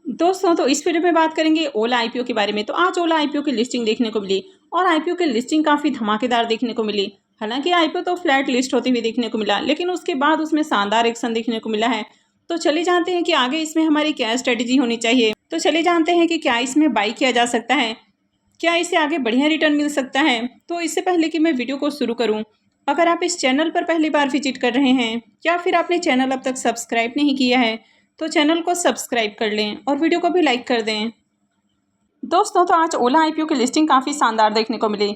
दोस्तों तो इस वीडियो में बात करेंगे ओला आईपीओ के बारे में। तो आज ओला आईपीओ की लिस्टिंग देखने को मिली और आईपीओ की लिस्टिंग काफ़ी धमाकेदार देखने को मिली। हालांकि आईपीओ तो फ्लैट लिस्ट होते हुए देखने को मिला, लेकिन उसके बाद उसमें शानदार एक्शन देखने को मिला है। तो चलिए जानते हैं कि आगे इसमें हमारी क्या स्ट्रेटेजी होनी चाहिए। तो चलिए जानते हैं कि क्या इसमें बाई किया जा सकता है, क्या इससे आगे बढ़िया रिटर्न मिल सकता है। तो इससे पहले कि मैं वीडियो को शुरू करूँ, अगर आप इस चैनल पर पहली बार विजिट कर रहे हैं या फिर आपने चैनल अब तक सब्सक्राइब नहीं किया है तो चैनल को सब्सक्राइब कर लें और वीडियो को भी लाइक कर दें। दोस्तों तो आज ओला आईपीओ की लिस्टिंग काफ़ी शानदार देखने को मिली।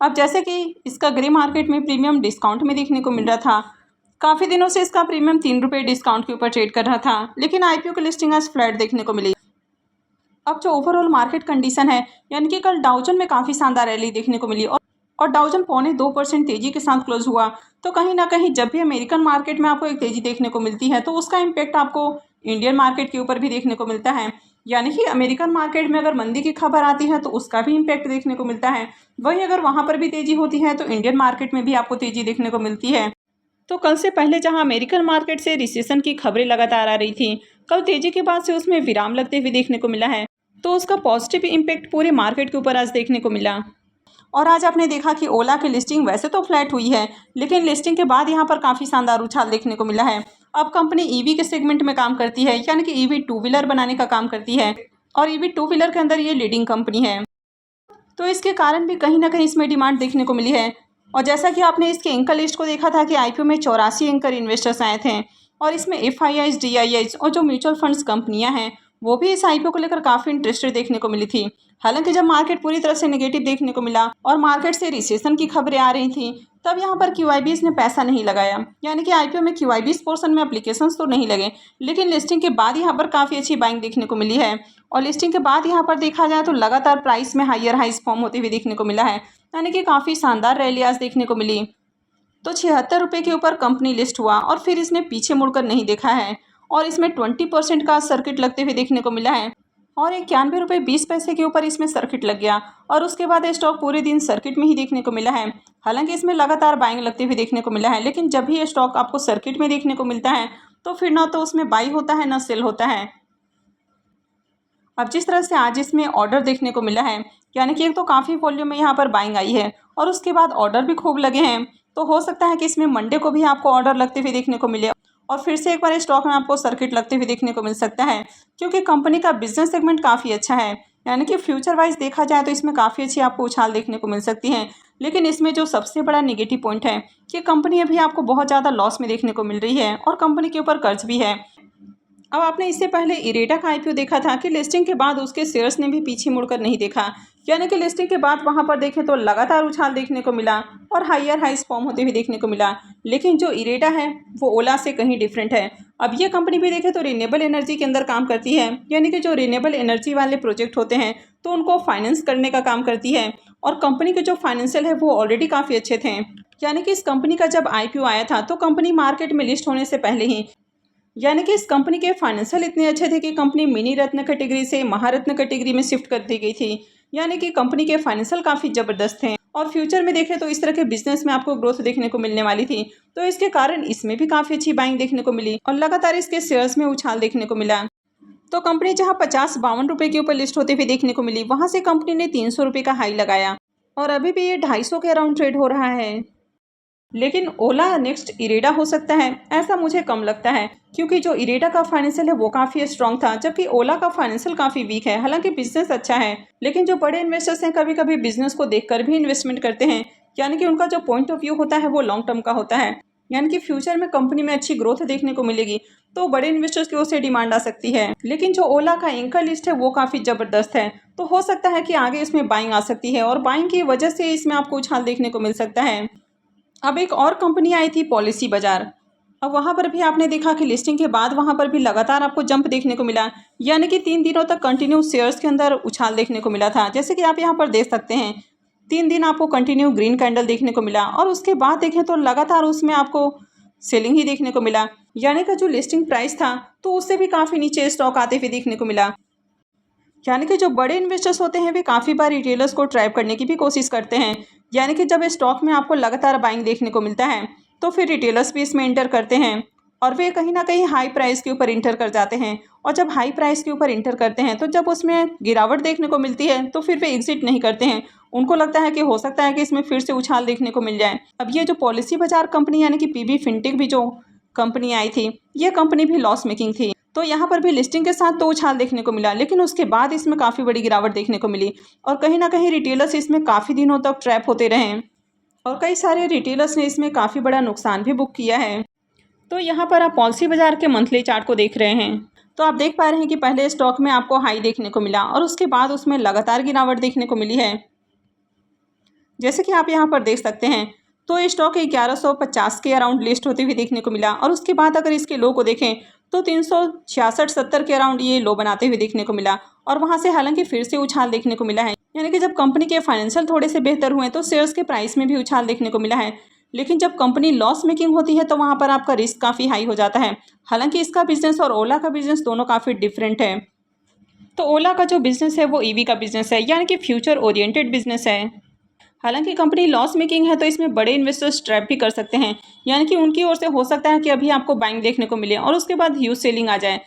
अब जैसे कि इसका ग्रे मार्केट में प्रीमियम डिस्काउंट में देखने को मिल रहा था, काफ़ी दिनों से इसका प्रीमियम 3 रुपये डिस्काउंट के ऊपर ट्रेड कर रहा था, लेकिन आईपीओ की लिस्टिंग आज फ्लैट देखने को मिली। अब जो ओवरऑल मार्केट कंडीशन है, यानी कि कल डाउ जोन्स में काफ़ी शानदार रैली देखने को मिली और डाउ जोन्स 0.25% तेजी के साथ क्लोज हुआ। तो कहीं ना कहीं जब भी अमेरिकन मार्केट में आपको एक तेजी देखने को मिलती है तो उसका इम्पैक्ट आपको इंडियन मार्केट के ऊपर भी देखने को मिलता है। यानी कि अमेरिकन मार्केट में अगर मंदी की खबर आती है तो उसका भी इम्पैक्ट देखने को मिलता है। वहीं अगर वहाँ पर भी तेजी होती है तो इंडियन मार्केट में भी आपको तेजी देखने को मिलती है। तो कल से पहले जहां अमेरिकन मार्केट से रिसेशन की खबरें लगातार आ रही थी, कल तेजी के बाद से उसमें विराम लगते हुए देखने को मिला है। तो उसका पॉजिटिव इम्पैक्ट पूरे मार्केट के ऊपर आज देखने को मिला। और आज आपने देखा कि ओला की लिस्टिंग वैसे तो फ्लैट हुई है, लेकिन लिस्टिंग के बाद यहाँ पर काफ़ी शानदार उछाल देखने को मिला है। अब कंपनी ईवी के सेगमेंट में काम करती है, यानी कि ईवी टू व्हीलर बनाने का काम करती है और ईवी टू व्हीलर के अंदर ये लीडिंग कंपनी है। तो इसके कारण भी कहीं ना कहीं इसमें डिमांड देखने को मिली है। और जैसा कि आपने इसके एंकर लिस्ट को देखा था कि आईपीओ में 84 एंकर इन्वेस्टर्स आए थे और इसमें एफआईआईज, डीआईआईज और जो म्यूचुअल फंड्स कंपनियां हैं वो भी इस आईपीओ को लेकर काफ़ी इंटरेस्टेड देखने को मिली थी। हालांकि जब मार्केट पूरी तरह से नेगेटिव देखने को मिला और मार्केट से रिसेशन की खबरें आ रही थी, तब यहाँ पर क्यूआईबीज ने पैसा नहीं लगाया। यानी कि आईपीओ में क्यूआईबीज पोर्शन में एप्लीकेशंस तो नहीं लगे, लेकिन लिस्टिंग के बाद यहाँ पर काफ़ी अच्छी बाइंग देखने को मिली है। और लिस्टिंग के बाद यहाँ पर देखा जाए तो लगातार प्राइस में हाइयर हाइज फॉर्म होते हुए देखने को मिला है, यानी कि काफ़ी शानदार रैली आज देखने को मिली। तो 76 रुपये के ऊपर कंपनी लिस्ट हुआ और फिर इसने पीछे मुड़कर नहीं देखा है और इसमें 20% का सर्किट लगते हुए देखने को मिला है और 91 रुपये 20 पैसे के ऊपर इसमें सर्किट लग गया और उसके बाद स्टॉक पूरे दिन सर्किट में ही देखने को मिला है। हालांकि इसमें लगातार बाइंग लगते हुए देखने को मिला है, लेकिन जब भी ये स्टॉक आपको सर्किट में देखने को मिलता है तो फिर ना तो उसमें बाई होता है ना सेल होता है। अब जिस तरह से आज इसमें ऑर्डर देखने को मिला है, यानी कि एक तो काफ़ी वॉल्यूम में यहाँ पर बाइंग आई है और उसके बाद ऑर्डर भी खूब लगे हैं, तो हो सकता है कि इसमें मंडे को भी आपको ऑर्डर लगते हुए देखने को मिले और फिर से एक बार स्टॉक में आपको सर्किट लगते हुए देखने को मिल सकता है, क्योंकि कंपनी का बिजनेस सेगमेंट काफ़ी अच्छा है। यानी कि फ्यूचर वाइज देखा जाए तो इसमें काफ़ी अच्छी आपको उछाल देखने को मिल सकती है। लेकिन इसमें जो सबसे बड़ा नेगेटिव पॉइंट है कि कंपनी अभी आपको बहुत ज़्यादा लॉस में देखने को मिल रही है और कंपनी के ऊपर कर्ज भी है। अब आपने इससे पहले इरेडा का आईपीओ देखा था कि लिस्टिंग के बाद उसके शेयर्स ने भी पीछे मुड़कर नहीं देखा, यानी कि लिस्टिंग के बाद वहां पर देखें तो लगातार उछाल देखने को मिला और हाइयर हाइस फॉर्म होते हुए देखने को मिला। लेकिन जो इरेडा है वो ओला से कहीं डिफरेंट है। अब ये कंपनी भी देखें तो रिन्यूएबल एनर्जी के अंदर काम करती है, यानी कि जो रिन्यूएबल एनर्जी वाले प्रोजेक्ट होते हैं तो उनको फाइनेंस करने का काम करती है और कंपनी के जो फाइनेंशियल है वो ऑलरेडी काफ़ी अच्छे थे। यानी कि इस कंपनी का जब आईपीओ आया था तो कंपनी मार्केट में लिस्ट होने से पहले ही, यानी कि इस कंपनी के फाइनेंशियल इतने अच्छे थे कि कंपनी मिनी रत्न कैटेगरी से महारत्न कैटेगरी में शिफ्ट कर दी गई थी। यानी कि कंपनी के फाइनेंशियल काफ़ी ज़बरदस्त थे और फ्यूचर में देखें तो इस तरह के बिजनेस में आपको ग्रोथ देखने को मिलने वाली थी। तो इसके कारण इसमें भी काफ़ी अच्छी बाइंग देखने को मिली और लगातार इसके शेयर्स में उछाल देखने को मिला। तो कंपनी जहाँ 50-52 रुपये के ऊपर लिस्ट होते हुए देखने को मिली, वहाँ से कंपनी ने 300 रुपये का हाई लगाया और अभी भी ये 250 के अराउंड ट्रेड हो रहा है। लेकिन ओला नेक्स्ट इरेडा हो सकता है, ऐसा मुझे कम लगता है, क्योंकि जो इरेडा का फाइनेंशियल है वो काफ़ी स्ट्रॉन्ग था, जबकि ओला का फाइनेंशियल काफ़ी वीक है। हालांकि बिजनेस अच्छा है, लेकिन जो बड़े इन्वेस्टर्स हैं कभी कभी बिजनेस को देखकर भी इन्वेस्टमेंट करते हैं, यानी कि उनका जो पॉइंट ऑफ व्यू होता है वो लॉन्ग टर्म का होता है। यानी कि फ्यूचर में कंपनी में अच्छी ग्रोथ देखने को मिलेगी तो बड़े इन्वेस्टर्स की ओर से डिमांड आ सकती है। लेकिन जो ओला का एंकर लिस्ट है वो काफ़ी ज़बरदस्त है, तो हो सकता है कि आगे इसमें बाइंग आ सकती है और बाइंग की वजह से इसमें आपको उछाल देखने को मिल सकता है। अब एक और कंपनी आई थी पॉलिसी बाजार। अब वहाँ पर भी आपने देखा कि लिस्टिंग के बाद वहाँ पर भी लगातार आपको जंप देखने को मिला, यानी कि 3 दिनों तक कंटिन्यू शेयर्स के अंदर उछाल देखने को मिला था। जैसे कि आप यहाँ पर देख सकते हैं 3 दिन आपको कंटिन्यू ग्रीन कैंडल देखने को मिला और उसके बाद देखें तो लगातार उसमें आपको सेलिंग ही देखने को मिला, यानी कि जो लिस्टिंग प्राइस था तो उससे भी काफ़ी नीचे स्टॉक आते हुए देखने को मिला। यानी कि जो बड़े इन्वेस्टर्स होते हैं वे काफ़ी बार रिटेलर्स को ट्रैप करने की भी कोशिश करते हैं। यानी कि जब स्टॉक में आपको लगातार बाइंग देखने को मिलता है तो फिर रिटेलर्स भी इसमें एंटर करते हैं और वे कहीं ना कहीं हाई प्राइस के ऊपर इंटर कर जाते हैं। और जब हाई प्राइस के ऊपर इंटर करते हैं तो जब उसमें गिरावट देखने को मिलती है तो फिर वे एग्जिट नहीं करते हैं। उनको लगता है कि हो सकता है कि इसमें फिर से उछाल देखने को मिल जाए। अब ये जो पॉलिसी बाजार कंपनी यानी कि पीबी फिनटेक भी जो कंपनी आई थी, ये कंपनी भी लॉस मेकिंग थी। तो यहाँ पर भी लिस्टिंग के साथ तो उछाल देखने को मिला, लेकिन उसके बाद इसमें काफ़ी बड़ी गिरावट देखने को मिली और कहीं ना कहीं रिटेलर्स इसमें काफ़ी दिनों तक ट्रैप होते रहे और कई सारे रिटेलर्स ने इसमें काफ़ी बड़ा नुकसान भी बुक किया है। तो यहाँ पर आप पॉलिसी बाजार के मंथली चार्ट को देख रहे हैं, तो आप देख पा रहे हैं कि पहले स्टॉक में आपको हाई देखने को मिला और उसके बाद उसमें लगातार गिरावट देखने को मिली है। जैसे कि आप यहाँ पर देख सकते हैं, तो ये स्टॉक 1150 के अराउंड लिस्ट होते हुए देखने को मिला और उसके बाद अगर इसके लो को देखें तो 366-70 के अराउंड ये लो बनाते हुए देखने को मिला और वहाँ से हालांकि फिर से उछाल देखने को मिला है। यानी कि जब कंपनी के फाइनेंशियल थोड़े से बेहतर हुए तो शेयर्स के प्राइस में भी उछाल देखने को मिला है। लेकिन जब कंपनी लॉस मेकिंग होती है तो वहाँ पर आपका रिस्क काफ़ी हाई हो जाता है। हालांकि इसका बिजनेस और ओला का बिजनेस दोनों काफ़ी डिफरेंट है। तो ओला का जो बिजनेस है वो ईवी का बिजनेस है, यानी कि फ्यूचर ओरिएंटेड बिजनेस है। हालांकि कंपनी लॉस मेकिंग है तो इसमें बड़े इन्वेस्टर्स ट्रैप भी कर सकते हैं, यानी कि उनकी ओर से हो सकता है कि अभी आपको बाइंग देखने को मिले और उसके बाद ह्यूज सेलिंग आ जाए।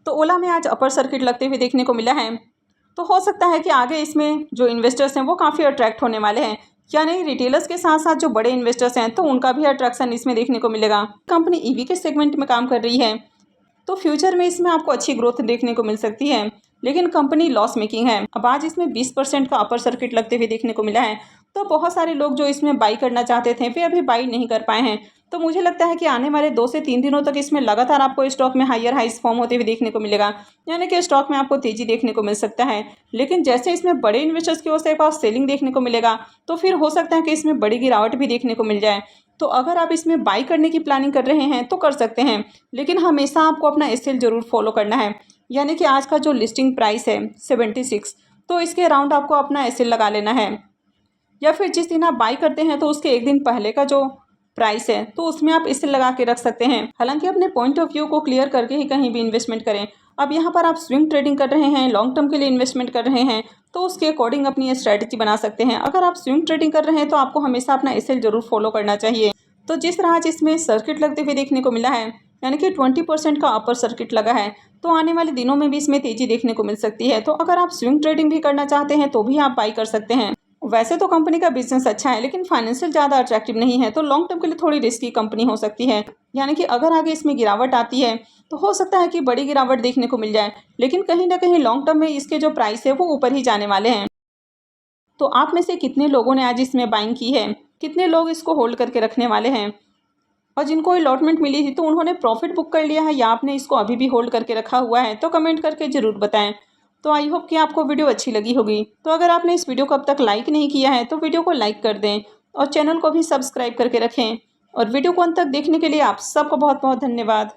तो ओला में आज अपर सर्किट लगते हुए देखने को मिला है, तो हो सकता है कि आगे इसमें जो इन्वेस्टर्स हैं वो काफ़ी अट्रैक्ट होने वाले हैं। क्या नहीं, रिटेलर्स के साथ साथ जो बड़े इन्वेस्टर्स हैं तो उनका भी अट्रैक्शन इसमें देखने को मिलेगा। कंपनी ईवी के सेगमेंट में काम कर रही है तो फ्यूचर में इसमें आपको अच्छी ग्रोथ देखने को मिल सकती है, लेकिन कंपनी लॉस मेकिंग है। अब आज इसमें 20% का अपर सर्किट लगते हुए देखने को मिला है, तो बहुत सारे लोग जो इसमें बाई करना चाहते थे वे अभी बाई नहीं कर पाए हैं। तो मुझे लगता है कि आने वाले 2 से 3 दिनों तक इसमें लगातार आपको स्टॉक में हायर हाइस फॉर्म होते हुए देखने को मिलेगा, यानी कि स्टॉक में आपको तेजी देखने को मिल सकता है। लेकिन जैसे इसमें बड़े इन्वेस्टर्स की ओर से एक बार सेलिंग देखने को मिलेगा तो फिर हो सकता है कि इसमें बड़ी गिरावट भी देखने को मिल जाए। तो अगर आप इसमें बाई करने की प्लानिंग कर रहे हैं तो कर सकते हैं, लेकिन हमेशा आपको अपना एसएल जरूर फॉलो करना है। यानी कि आज का जो लिस्टिंग प्राइस है 76, तो इसके अराउंड आपको अपना एसएल लगा लेना है, या फिर जिस दिन आप बाई करते हैं तो उसके एक दिन पहले का जो प्राइस है तो उसमें आप एसएल लगा के रख सकते हैं। हालांकि अपने पॉइंट ऑफ व्यू को क्लियर करके ही कहीं भी इन्वेस्टमेंट करें। अब यहाँ पर आप स्विंग ट्रेडिंग कर रहे हैं, लॉन्ग टर्म के लिए इन्वेस्टमेंट कर रहे हैं, तो उसके अकॉर्डिंग अपनी स्ट्रैटेजी बना सकते हैं। अगर आप स्विंग ट्रेडिंग कर रहे हैं तो आपको हमेशा अपना एसएल जरूर फॉलो करना चाहिए। तो जिस तरह आज इसमें सर्किट लगते हुए देखने को मिला है, यानी कि 20% का अपर सर्किट लगा है, तो आने वाले दिनों में भी इसमें तेजी देखने को मिल सकती है। तो अगर आप स्विंग ट्रेडिंग भी करना चाहते हैं तो भी आप बाई कर सकते हैं। वैसे तो कंपनी का बिजनेस अच्छा है, लेकिन फाइनेंशियल ज़्यादा अट्रैक्टिव नहीं है, तो लॉन्ग टर्म के लिए थोड़ी रिस्की कंपनी हो सकती है। यानी कि अगर आगे इसमें गिरावट आती है तो हो सकता है कि बड़ी गिरावट देखने को मिल जाए, लेकिन कहीं ना कहीं लॉन्ग टर्म में इसके जो प्राइस है वो ऊपर ही जाने वाले हैं। तो आप में से कितने लोगों ने आज इसमें बाइंग की है, कितने लोग इसको होल्ड करके रखने वाले हैं, और जिनको अलॉटमेंट मिली थी तो उन्होंने प्रॉफिट बुक कर लिया है या आपने इसको अभी भी होल्ड करके रखा हुआ है, तो कमेंट करके ज़रूर बताएं। तो आई होप कि आपको वीडियो अच्छी लगी होगी। तो अगर आपने इस वीडियो को अब तक लाइक नहीं किया है तो वीडियो को लाइक कर दें और चैनल को भी सब्सक्राइब करके रखें। और वीडियो को अंत तक देखने के लिए आप सबको बहुत बहुत धन्यवाद।